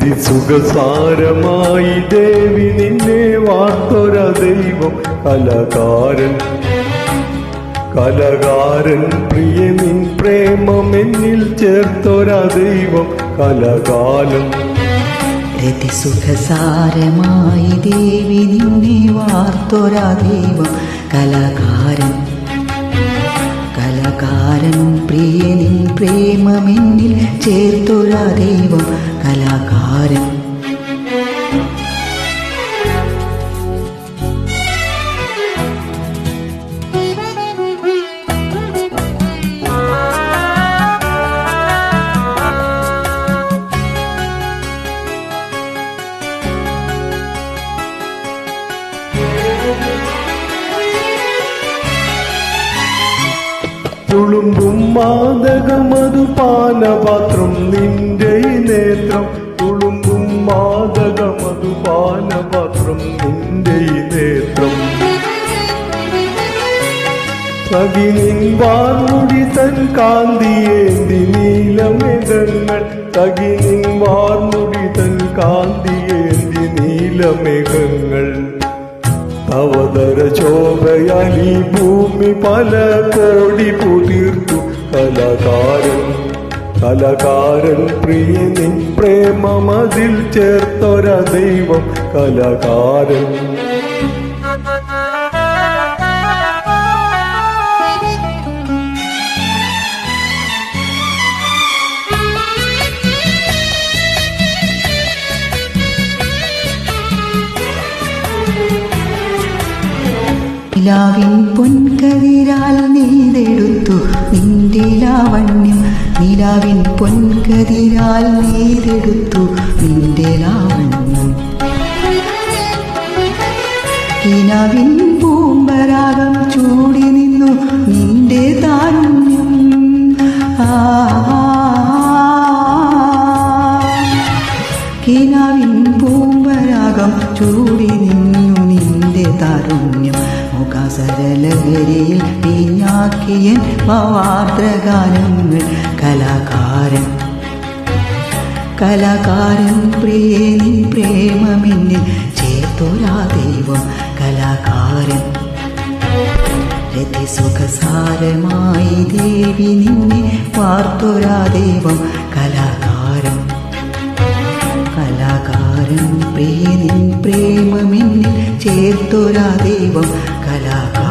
രതിസുഖസാരമായി ദേവി നിന്നെ വാർത്തൊര ദൈവം കലാകാരൻ കലാകാരൻ പ്രിയ നിൻ പ്രേമം എന്നിൽ ചേർത്തൊര ദൈവം കലകാലം രതിസുഖസാരമായി ദേവി നിന്നെ വാർത്തൊര ദൈവം കലാകാരൻ കലാകാരൻ പ്രിയ നിൻ പ്രേമമെന്നിൽ ചേർത്തൊര ദൈവം കലാകാരൻ തുളുമ്പും മാദകമധുപാനപാത്രം നിന്റെ നേത്രം തുളുമ്പും മാദകമധുപാനപാത്രം നിന്റെ നേത്രം സഖിനിൻ വാർമുടി തൻ കാന്തിയേന്തി നീലമേഘങ്ങൾ സഖിനിൻ വാർമുടി തൻ കാന്തിയേന്തി നീലമേഘങ്ങൾ അവതര ശോഭയാൽ ഈ ഭൂമി പല കോടി പുതിർത്തു കലാകാരൻ കലാകാരൻ പ്രിയ നിൻ പ്രേമമതിൽ ചേർത്തൊര ദൈവം കലാകാരൻ നിലാവിൻ പൊൻകതിരാൽ നീതെടുത്തു നിന്റെ ലാവണ്യം നിലാവിൻ പൊൻകതിരാൽ നീതെടുത്തു നിന്റെ ലാവണ്യം കിനാവിൻ പൂമ്പരാഗം ചൂടി നിന്നു നിന്റെ താരുണ്യം കിനാവിൻ പൂമ്പരാഗം ചൂടി നിന്നു നിന്റെ താരുണ്യം മുഖസരലഹരിയിൽ പിഞ്ഞാക്കിയൻ ഭാവാർദ്രഗാനങ്ങൾ കലാകാരൻ കലാകാരൻ പ്രിയ നിൻ പ്രേമമെന്നിൽ ചേർത്തൊരാ ദൈവം കലാകാരൻ രതിസുഖസാരമായി ദേവി നിന്നെ വാർത്തൊരാ ദൈവം കലാകാരൻ കലാകാരൻ പ്രിയ നിൻ പ്രേമമെന്നിൽ ചേർത്തൊരാ ദൈവം കലാകാരൻ